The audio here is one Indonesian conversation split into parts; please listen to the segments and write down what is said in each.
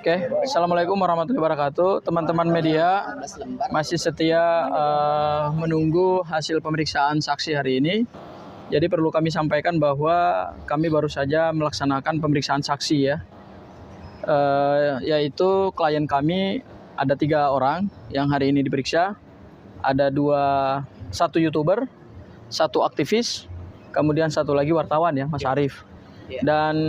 Oke, Assalamualaikum warahmatullahi wabarakatuh. Teman-teman media masih setia menunggu hasil pemeriksaan saksi hari ini. Jadi perlu kami sampaikan bahwa kami baru saja melaksanakan pemeriksaan saksi ya. Yaitu klien kami ada 3 orang yang hari ini diperiksa. Ada satu YouTuber, 1 aktivis, kemudian 1 lagi wartawan ya, Mas Arief. Dan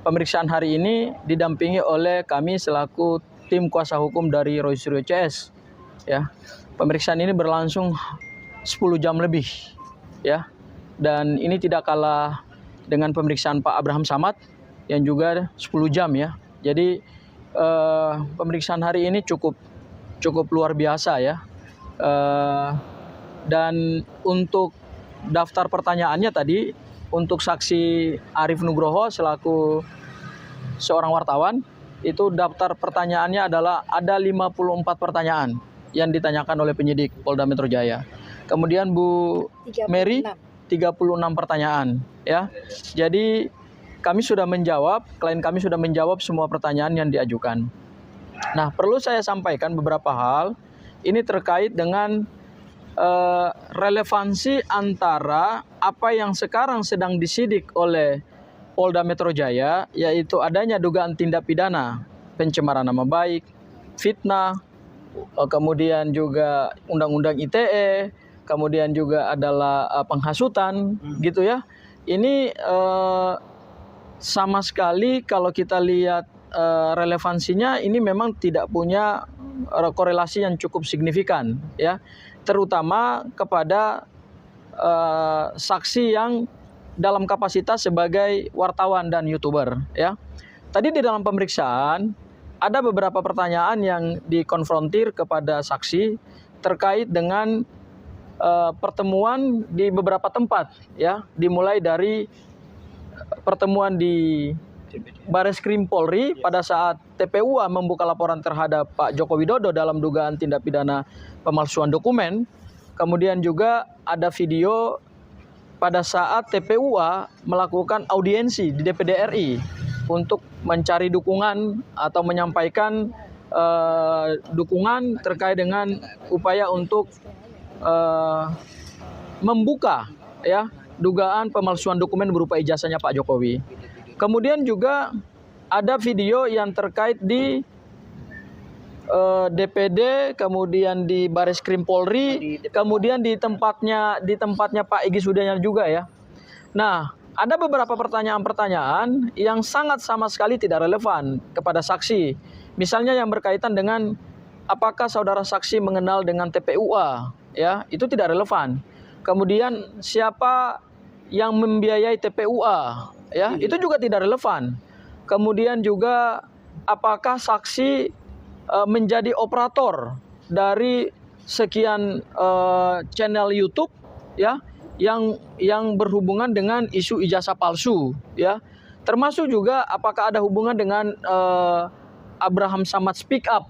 pemeriksaan hari ini didampingi oleh kami selaku tim kuasa hukum dari Roy Suryo CS. Ya, pemeriksaan ini berlangsung 10 jam lebih, ya. Dan ini tidak kalah dengan pemeriksaan Pak Abraham Samad yang juga 10 jam ya. Jadi pemeriksaan hari ini cukup luar biasa ya. Dan untuk daftar pertanyaannya tadi, untuk saksi Arief Nugroho selaku seorang wartawan, itu daftar pertanyaannya adalah ada 54 pertanyaan yang ditanyakan oleh penyidik Polda Metro Jaya. Kemudian Bu 36. Mary 36 pertanyaan ya. Jadi kami sudah menjawab, klien kami sudah menjawab semua pertanyaan yang diajukan. Nah, perlu saya sampaikan beberapa hal. Ini terkait dengan relevansi antara apa yang sekarang sedang disidik oleh Polda Metro Jaya, yaitu adanya dugaan tindak pidana pencemaran nama baik, fitnah, kemudian juga Undang-Undang ITE, kemudian juga adalah penghasutan, gitu ya. Ini sama sekali kalau kita lihat relevansinya ini memang tidak punya korelasi yang cukup signifikan ya, terutama kepada saksi yang dalam kapasitas sebagai wartawan dan YouTuber ya. Tadi di dalam pemeriksaan ada beberapa pertanyaan yang dikonfrontir kepada saksi terkait dengan pertemuan di beberapa tempat ya, dimulai dari pertemuan di Bareskrim Polri pada saat TPUA membuka laporan terhadap Pak Joko Widodo dalam dugaan tindak pidana pemalsuan dokumen. Kemudian juga ada video pada saat TPUA melakukan audiensi di DPD RI untuk mencari dukungan atau menyampaikan dukungan terkait dengan upaya untuk membuka ya dugaan pemalsuan dokumen berupa ijazahnya Pak Jokowi. Kemudian juga ada video yang terkait di DPD, kemudian di Bareskrim Polri, kemudian di tempatnya Pak Egy Sudana juga ya. Nah, ada beberapa pertanyaan-pertanyaan yang sangat sama sekali tidak relevan kepada saksi. Misalnya yang berkaitan dengan apakah saudara saksi mengenal dengan TPUA, ya, itu tidak relevan. Kemudian siapa yang membiayai TPUA, ya, itu juga tidak relevan. Kemudian juga apakah saksi menjadi operator dari sekian channel YouTube ya yang berhubungan dengan isu ijazah palsu ya, termasuk juga apakah ada hubungan dengan Abraham Samad Speak Up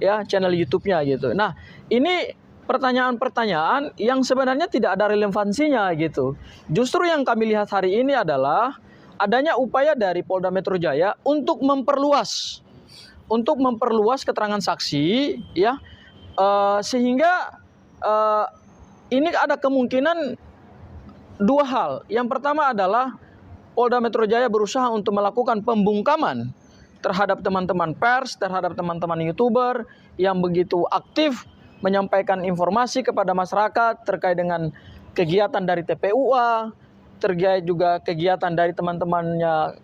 ya, channel YouTube-nya gitu. Nah, ini pertanyaan-pertanyaan yang sebenarnya tidak ada relevansinya gitu. Justru yang kami lihat hari ini adalah adanya upaya dari Polda Metro Jaya untuk memperluas keterangan saksi ya, sehingga ini ada kemungkinan 2 hal. Yang pertama adalah Polda Metro Jaya berusaha untuk melakukan pembungkaman terhadap teman-teman pers, terhadap teman-teman YouTuber yang begitu aktif menyampaikan informasi kepada masyarakat terkait dengan kegiatan dari TPUA, terkait juga kegiatan dari teman-temannya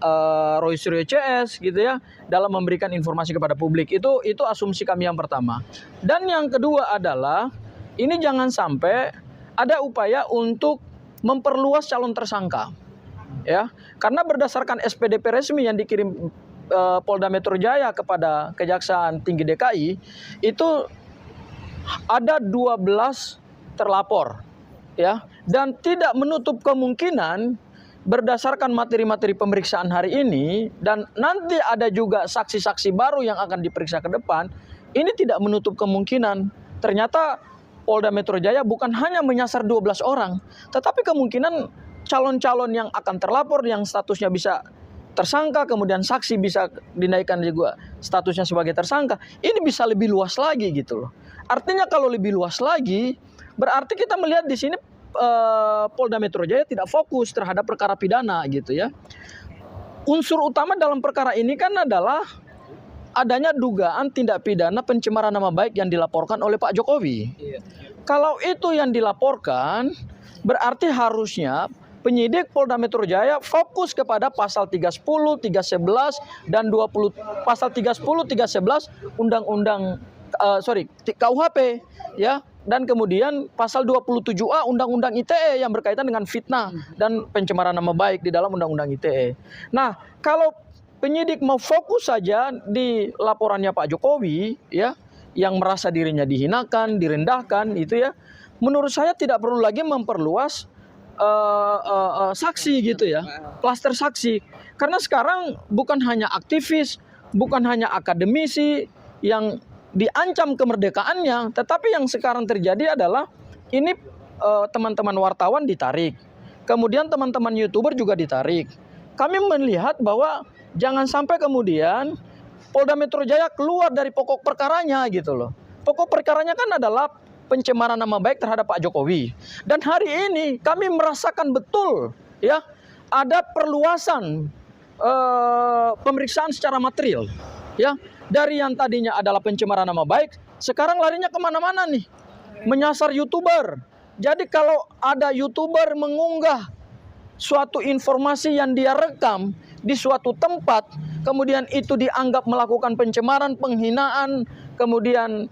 Roy Suryo CS gitu ya, dalam memberikan informasi kepada publik. Itu asumsi kami yang pertama. Dan yang kedua adalah ini jangan sampai ada upaya untuk memperluas calon tersangka. Ya, karena berdasarkan SPDP resmi yang dikirim Polda Metro Jaya kepada Kejaksaan Tinggi DKI, itu ada 12 terlapor. Ya, dan tidak menutup kemungkinan berdasarkan materi-materi pemeriksaan hari ini dan nanti ada juga saksi-saksi baru yang akan diperiksa ke depan, ini tidak menutup kemungkinan ternyata Polda Metro Jaya bukan hanya menyasar 12 orang, tetapi kemungkinan calon-calon yang akan terlapor yang statusnya bisa tersangka, kemudian saksi bisa dinaikkan juga statusnya sebagai tersangka. Ini bisa lebih luas lagi gitu loh. Artinya kalau lebih luas lagi, berarti kita melihat di sini Polda Metro Jaya tidak fokus terhadap perkara pidana gitu ya. Unsur utama dalam perkara ini kan adalah adanya dugaan tindak pidana pencemaran nama baik yang dilaporkan oleh Pak Jokowi. Kalau itu yang dilaporkan, berarti harusnya penyidik Polda Metro Jaya fokus kepada pasal 310, 311 dan 20 pasal 310, 311 KUHP ya, dan kemudian pasal 27A Undang-Undang ITE yang berkaitan dengan fitnah dan pencemaran nama baik di dalam Undang-Undang ITE. Nah, kalau penyidik mau fokus saja di laporannya Pak Jokowi ya, yang merasa dirinya dihinakan, direndahkan itu ya, menurut saya tidak perlu lagi memperluas saksi gitu ya, klaster saksi. Karena sekarang bukan hanya aktivis, bukan hanya akademisi yang diancam kemerdekaannya, tetapi yang sekarang terjadi adalah ini teman-teman wartawan ditarik, kemudian teman-teman YouTuber juga ditarik. Kami melihat bahwa jangan sampai kemudian Polda Metro Jaya keluar dari pokok perkaranya gitu loh. Pokok perkaranya kan adalah pencemaran nama baik terhadap Pak Jokowi. Dan hari ini kami merasakan betul ya, ada perluasan pemeriksaan secara material ya. Dari yang tadinya adalah pencemaran nama baik, sekarang larinya kemana-mana nih, menyasar YouTuber. Jadi kalau ada YouTuber mengunggah suatu informasi yang dia rekam di suatu tempat, kemudian itu dianggap melakukan pencemaran, penghinaan, kemudian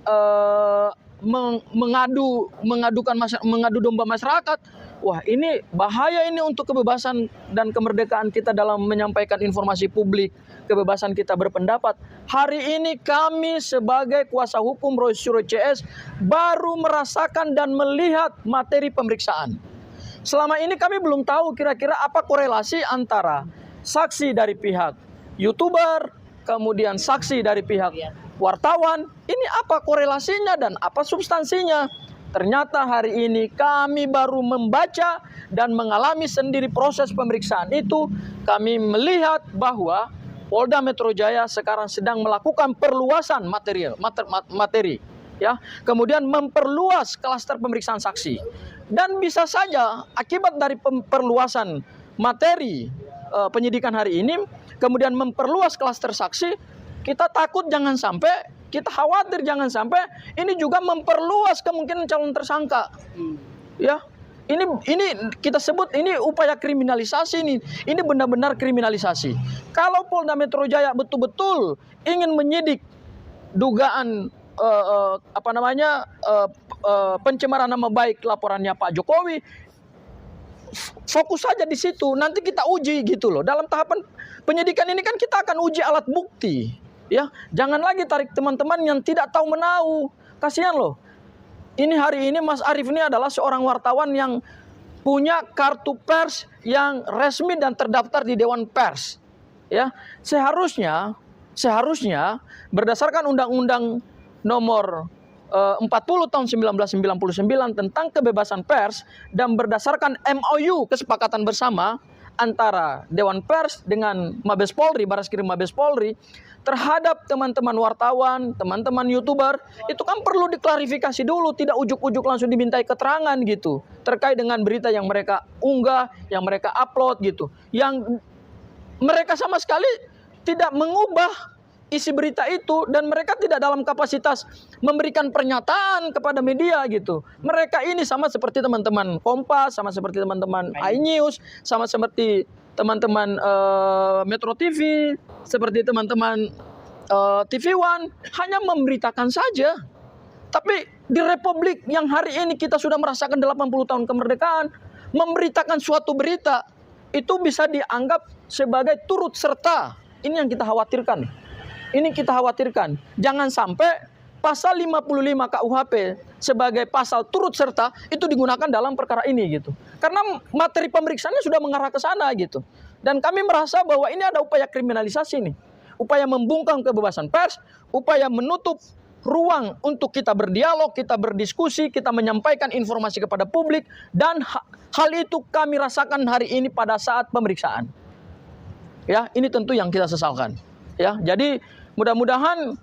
mengadu domba masyarakat. Wah, ini bahaya ini untuk kebebasan dan kemerdekaan kita dalam menyampaikan informasi publik, kebebasan kita berpendapat. Hari ini kami sebagai kuasa hukum Roy Suryo CS baru merasakan dan melihat materi pemeriksaan. Selama ini kami belum tahu kira-kira apa korelasi antara saksi dari pihak YouTuber, kemudian saksi dari pihak wartawan. Ini apa korelasinya dan apa substansinya? Ternyata hari ini kami baru membaca dan mengalami sendiri proses pemeriksaan itu. Kami melihat bahwa Polda Metro Jaya sekarang sedang melakukan perluasan materi ya, kemudian memperluas klaster pemeriksaan saksi. Dan bisa saja akibat dari perluasan materi penyidikan hari ini, kemudian memperluas klaster saksi, kita takut jangan sampai, kita khawatir jangan sampai ini juga memperluas kemungkinan calon tersangka. Ya. Ini kita sebut ini upaya kriminalisasi nih. Ini benar-benar kriminalisasi. Kalau Polda Metro Jaya betul-betul ingin menyidik dugaan pencemaran nama baik laporannya Pak Jokowi, fokus saja di situ. Nanti kita uji gitu loh. Dalam tahapan penyidikan ini kan kita akan uji alat bukti, ya. Jangan lagi tarik teman-teman yang tidak tahu menahu. Kasihan loh. Ini hari ini Mas Arief ini adalah seorang wartawan yang punya kartu pers yang resmi dan terdaftar di Dewan Pers, ya. Seharusnya berdasarkan Undang-Undang Nomor 40 tahun 1999 tentang kebebasan pers dan berdasarkan MOU kesepakatan bersama antara Dewan Pers dengan Mabes Polri, Bareskrim Mabes Polri, terhadap teman-teman wartawan, teman-teman YouTuber, itu kan perlu diklarifikasi dulu, tidak ujuk-ujuk langsung dimintai keterangan gitu, terkait dengan berita yang mereka unggah, yang mereka upload gitu, yang mereka sama sekali tidak mengubah isi berita itu, dan mereka tidak dalam kapasitas memberikan pernyataan kepada media gitu. Mereka ini sama seperti teman-teman Kompas, sama seperti teman-teman iNews, sama seperti teman-teman Metro TV, seperti teman-teman TV One, hanya memberitakan saja. Tapi di Republik yang hari ini kita sudah merasakan 80 tahun kemerdekaan, memberitakan suatu berita itu bisa dianggap sebagai turut serta. Ini yang kita khawatirkan. Ini kita khawatirkan. Jangan sampai pasal 55 KUHP sebagai pasal turut serta itu digunakan dalam perkara ini gitu. Karena materi pemeriksaannya sudah mengarah ke sana gitu. Dan kami merasa bahwa ini ada upaya kriminalisasi nih. Upaya membungkam kebebasan pers, upaya menutup ruang untuk kita berdialog, kita berdiskusi, kita menyampaikan informasi kepada publik, dan hal itu kami rasakan hari ini pada saat pemeriksaan. Ya, ini tentu yang kita sesalkan. Ya, jadi mudah-mudahan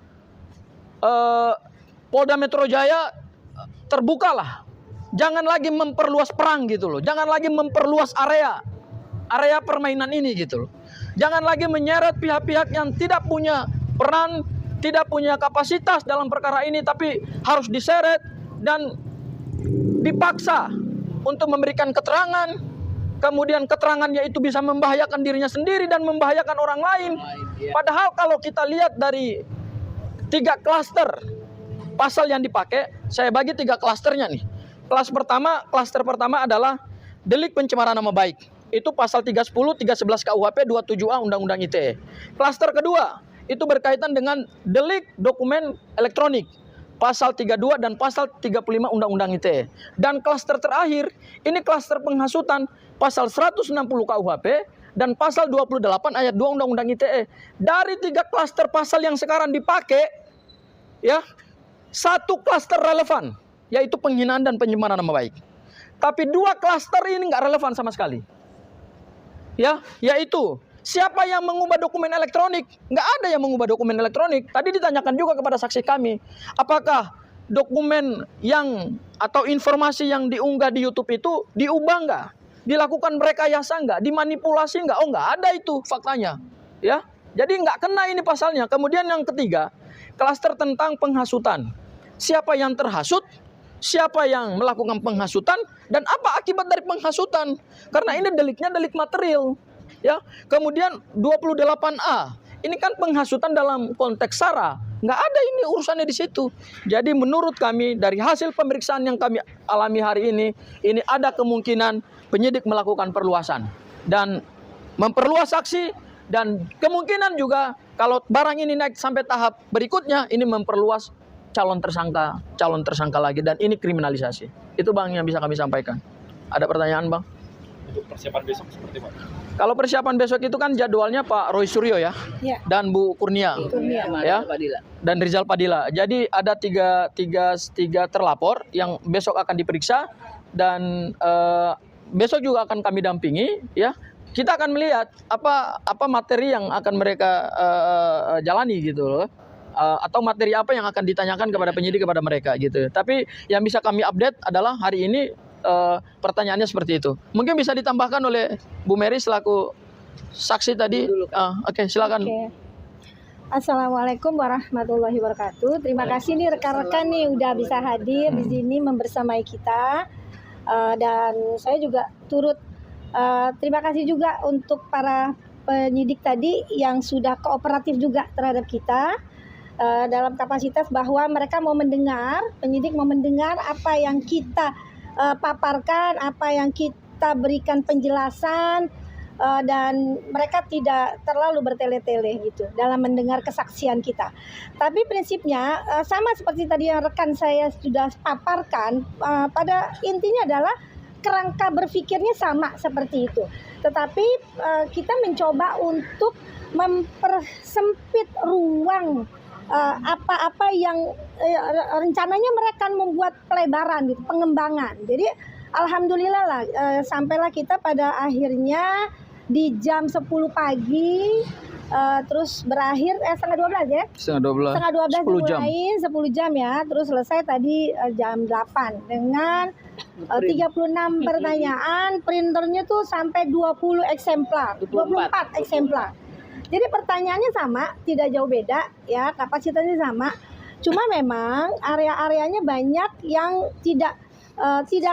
Polda Metro Jaya terbukalah. Jangan lagi memperluas perang gitu loh. Jangan lagi memperluas area permainan ini gitu loh. Jangan lagi menyeret pihak-pihak yang tidak punya peran, tidak punya kapasitas dalam perkara ini, tapi harus diseret dan dipaksa untuk memberikan keterangan. Kemudian keterangannya itu bisa membahayakan dirinya sendiri dan membahayakan orang lain. Padahal kalau kita lihat dari 3 klaster pasal yang dipakai, saya bagi 3 klasternya nih. Klaster pertama adalah delik pencemaran nama baik. Itu pasal 310, 311 KUHP, 27A Undang-Undang ITE. Klaster kedua, itu berkaitan dengan delik dokumen elektronik. Pasal 32 dan pasal 35 Undang-Undang ITE. Dan klaster terakhir, ini klaster penghasutan, pasal 160 KUHP dan pasal 28 ayat 2 Undang-Undang ITE. Dari 3 klaster pasal yang sekarang dipakai, ya, 1 klaster relevan, yaitu penghinaan dan pencemaran nama baik. Tapi 2 klaster ini nggak relevan sama sekali. Ya, yaitu siapa yang mengubah dokumen elektronik? Nggak ada yang mengubah dokumen elektronik. Tadi ditanyakan juga kepada saksi kami, apakah dokumen yang atau informasi yang diunggah di YouTube itu diubah nggak? Dilakukan rekayasa nggak? Dimanipulasi nggak? Oh, nggak ada itu faktanya. Ya, jadi nggak kena ini pasalnya. Kemudian yang ketiga, klaster tentang penghasutan. Siapa yang terhasut? Siapa yang melakukan penghasutan dan apa akibat dari penghasutan? Karena ini deliknya delik material, ya. Kemudian 28A, ini kan penghasutan dalam konteks SARA. Nggak ada ini urusannya di situ. Jadi menurut kami dari hasil pemeriksaan yang kami alami hari ini ada kemungkinan penyidik melakukan perluasan dan memperluas saksi, dan kemungkinan juga kalau barang ini naik sampai tahap berikutnya, ini memperluas calon tersangka lagi, dan ini kriminalisasi. Itu Bang yang bisa kami sampaikan. Ada pertanyaan Bang? Untuk persiapan besok seperti apa? Kalau persiapan besok itu kan jadwalnya Pak Roy Suryo ya, dan Bu Kurnia, ya, dan Rizal Padilla. Jadi ada tiga terlapor yang besok akan diperiksa, dan besok juga akan kami dampingi, ya. Kita akan melihat apa materi yang akan mereka jalani gitu loh. Atau materi apa yang akan ditanyakan kepada penyidik kepada mereka gitu. Tapi yang bisa kami update adalah hari ini pertanyaannya seperti itu. Mungkin bisa ditambahkan oleh Bu Mary selaku saksi tadi. Oke, silakan. Assalamualaikum warahmatullahi wabarakatuh. Terima kasih nih rekan-rekan nih udah bisa hadir di sini membersamai kita. Dan saya juga turut terima kasih juga untuk para penyidik tadi yang sudah kooperatif juga terhadap kita. Dalam kapasitas bahwa mereka mau mendengar, penyidik mau mendengar apa yang kita paparkan, apa yang kita berikan penjelasan, dan mereka tidak terlalu bertele-tele gitu dalam mendengar kesaksian kita. Tapi prinsipnya sama seperti tadi yang rekan saya sudah paparkan, pada intinya adalah kerangka berpikirnya sama seperti itu. Tetapi kita mencoba untuk mempersempit ruang apa-apa yang rencananya mereka membuat pelebaran gitu, pengembangan. Jadi alhamdulillah lah sampailah kita pada akhirnya di jam 10 pagi, terus berakhir setengah 12 ya? Setengah 12 dimulai 10 jam ya, terus selesai tadi jam 8 dengan 36 pertanyaan, printernya tuh sampai 20 eksemplar, 24 eksemplar. Jadi pertanyaannya sama, tidak jauh beda ya, kapasitasnya sama. Cuma memang area-areanya banyak yang tidak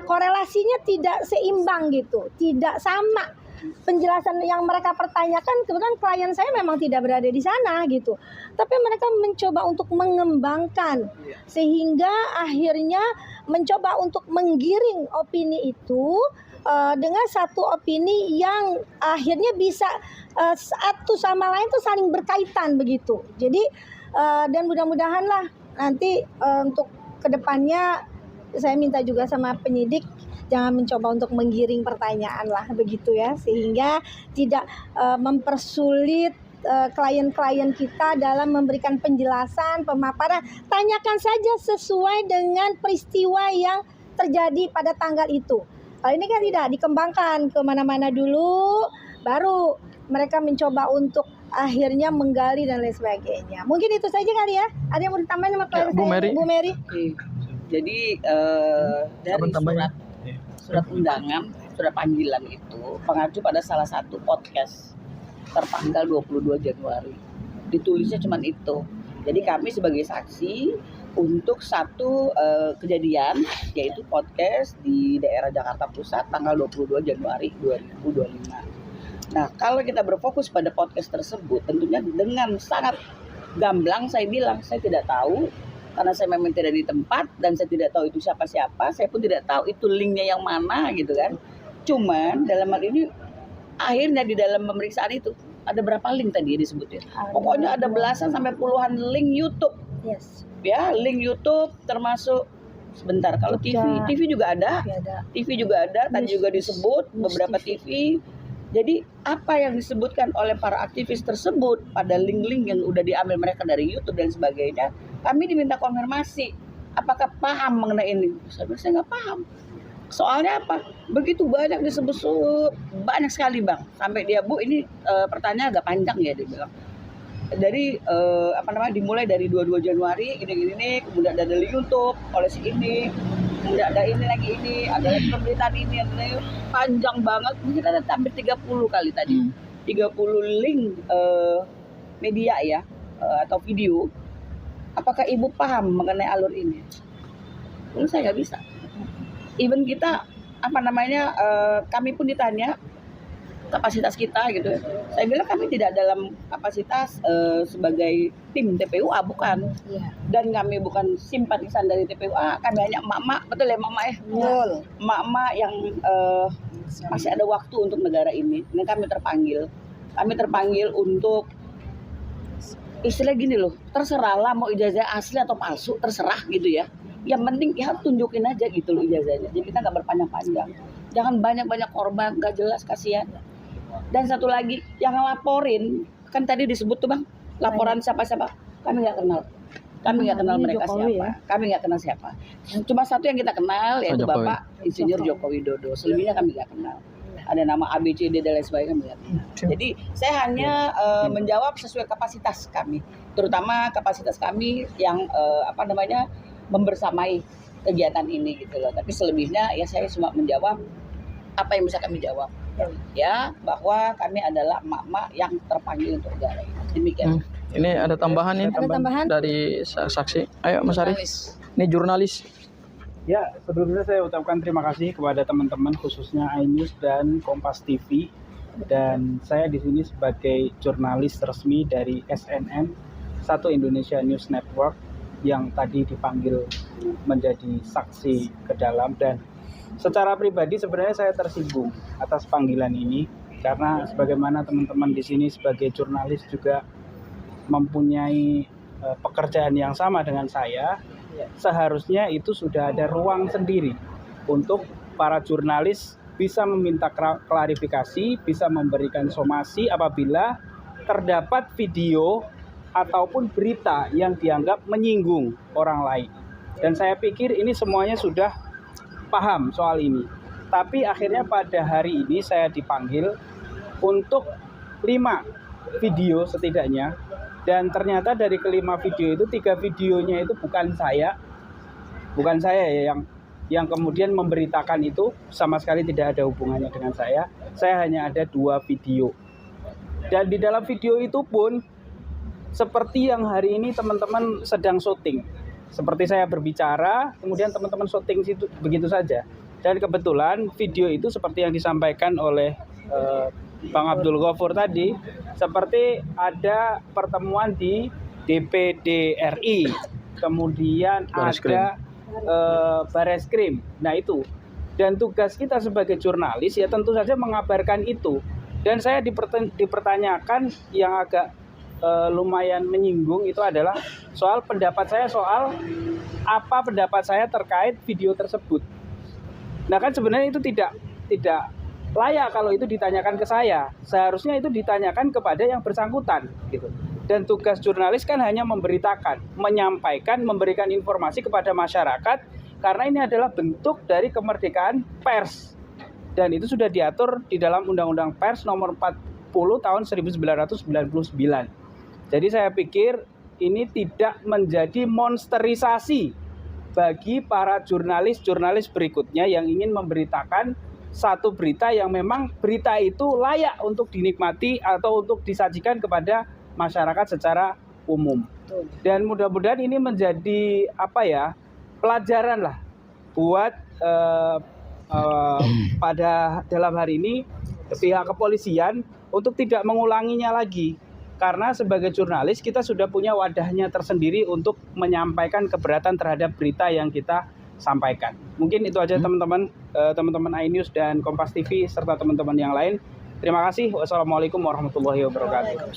korelasinya tidak seimbang gitu, tidak sama. Penjelasan yang mereka pertanyakan, kebetulan klien saya memang tidak berada di sana gitu. Tapi mereka mencoba untuk mengembangkan sehingga akhirnya mencoba untuk menggiring opini itu dengan satu opini yang akhirnya bisa satu sama lain tuh saling berkaitan begitu. Jadi dan mudah-mudahan lah nanti untuk kedepannya saya minta juga sama penyidik jangan mencoba untuk menggiring pertanyaan lah begitu ya, sehingga tidak mempersulit klien-klien kita dalam memberikan penjelasan, pemaparan. Tanyakan saja sesuai dengan peristiwa yang terjadi pada tanggal itu. Kalau ini kan tidak dikembangkan kemana-mana dulu, baru mereka mencoba untuk akhirnya menggali dan lain sebagainya. Mungkin itu saja kali ya. Ada yang mau ditambahin sama klien Bu saya, Mary. Bu Mary? Oke. Jadi dari Apa tambahnya? surat undangan, surat panggilan itu mengacu pada salah satu podcast tertanggal 22 Januari. Ditulisnya cuma itu. Jadi kami sebagai saksi untuk satu kejadian, yaitu podcast di daerah Jakarta Pusat tanggal 22 Januari 2025. Nah, kalau kita berfokus pada podcast tersebut, tentunya dengan sangat gamblang saya bilang, saya tidak tahu karena saya memang tidak di tempat dan saya tidak tahu itu siapa-siapa, saya pun tidak tahu itu linknya yang mana gitu kan. Cuman dalam hal ini akhirnya di dalam pemeriksaan itu ada berapa link tadi disebutnya? Pokoknya ada belasan sampai puluhan link YouTube. Yes. Ya, link YouTube termasuk sebentar kalau TV juga ada. TV juga ada, tadi juga disebut beberapa TV. Jadi apa yang disebutkan oleh para aktivis tersebut pada link-link yang udah diambil mereka dari YouTube dan sebagainya, kami diminta konfirmasi apakah paham mengenai ini. Saya nggak paham. Soalnya apa? Begitu banyak disebut, banyak sekali Bang. Sampai dia, Bu, ini pertanyaan agak panjang ya, dia bilang. Dari dimulai dari 22 Januari ini, kemudian ada link YouTube oleh si ini, kemudian ada ini lagi ini, ada lagi pemberitaan ini, panjang banget. Mungkin ada hampir 30 kali tadi. 30 link media ya, atau video. Apakah Ibu paham mengenai alur ini? Saya nggak bisa. Even kita kami pun ditanya kapasitas kita gitu. Saya bilang kami tidak dalam kapasitas sebagai tim TPUA, bukan. Dan kami bukan simpatisan dari TPUA, kami hanya emak-emak, betul ya emak-emak ya? Betul. Emak-emak yang masih ada waktu untuk negara ini. Dan kami terpanggil untuk istilah gini loh, terserah lah mau ijazah asli atau palsu, terserah gitu ya. Yang penting ya tunjukin aja gitu loh ijazahnya. Jadi kita nggak berpanjang-panjang. Jangan banyak-banyak korban, nggak jelas, kasihan. Dan satu lagi, yang ngelaporin, kan tadi disebut tuh Bang, laporan siapa-siapa, kami nggak kenal. Kami nggak kenal mereka Jokowi, siapa. ya? Kami nggak kenal siapa. Cuma satu yang kita kenal, yaitu Jokowi. Bapak Insinyur Joko Widodo. Selebihnya kami nggak kenal. Ada nama ABCD dan lain sebagainya kami nggak kenal. Jadi saya hanya menjawab sesuai kapasitas kami. Terutama kapasitas kami yang membersamai kegiatan ini gitu loh. Tapi selebihnya ya saya cuma menjawab apa yang bisa kami jawab. Ya, bahwa kami adalah emak-emak yang terpanggil untuk negara ini. Demikian. Ini ada tambahan nih Ada tambahan? dari saksi. Ayo Mas Arif. Ini jurnalis. Ya, sebelumnya saya ucapkan terima kasih kepada teman-teman khususnya iNews dan Kompas TV. Dan saya di sini sebagai jurnalis resmi dari SNN, Satu Indonesia News Network, yang tadi dipanggil menjadi saksi ke dalam. Dan secara pribadi sebenarnya saya tersinggung atas panggilan ini karena sebagaimana teman-teman di sini sebagai jurnalis juga mempunyai pekerjaan yang sama dengan saya, seharusnya itu sudah ada ruang sendiri untuk para jurnalis bisa meminta klarifikasi, bisa memberikan somasi apabila terdapat video ataupun berita yang dianggap menyinggung orang lain. Dan saya pikir ini semuanya sudah paham soal ini. Tapi akhirnya pada hari ini saya dipanggil untuk 5 video setidaknya. Dan ternyata dari kelima video itu 3 videonya itu bukan saya ya yang kemudian memberitakan itu, sama sekali tidak ada hubungannya dengan saya. Saya hanya ada 2 video. Dan di dalam video itu pun seperti yang hari ini teman-teman sedang syuting. Seperti saya berbicara, kemudian teman-teman syuting situ begitu saja. Dan kebetulan video itu seperti yang disampaikan oleh Bang Abdul Ghafur tadi, seperti ada pertemuan di DPD RI, kemudian ada Bareskrim. Nah itu. Dan tugas kita sebagai jurnalis ya tentu saja mengabarkan itu. Dan saya dipertanyakan yang agak lumayan menyinggung itu adalah soal pendapat saya, soal apa pendapat saya terkait video tersebut. Nah kan sebenarnya itu tidak layak kalau itu ditanyakan ke saya. Seharusnya itu ditanyakan kepada yang bersangkutan gitu. Dan tugas jurnalis kan hanya memberitakan, menyampaikan, memberikan informasi kepada masyarakat, karena ini adalah bentuk dari kemerdekaan pers. Dan itu sudah diatur di dalam Undang-Undang Pers nomor 4 tahun 1999. Jadi saya pikir ini tidak menjadi monsterisasi bagi para jurnalis-jurnalis berikutnya yang ingin memberitakan satu berita yang memang berita itu layak untuk dinikmati atau untuk disajikan kepada masyarakat secara umum. Dan mudah-mudahan ini menjadi pelajaran lah buat pada dalam hari ini pihak kepolisian untuk tidak mengulanginya lagi. Karena sebagai jurnalis kita sudah punya wadahnya tersendiri untuk menyampaikan keberatan terhadap berita yang kita sampaikan. Mungkin itu aja teman-teman iNews dan Kompas TV serta teman-teman yang lain. Terima kasih. Wassalamualaikum warahmatullahi wabarakatuh.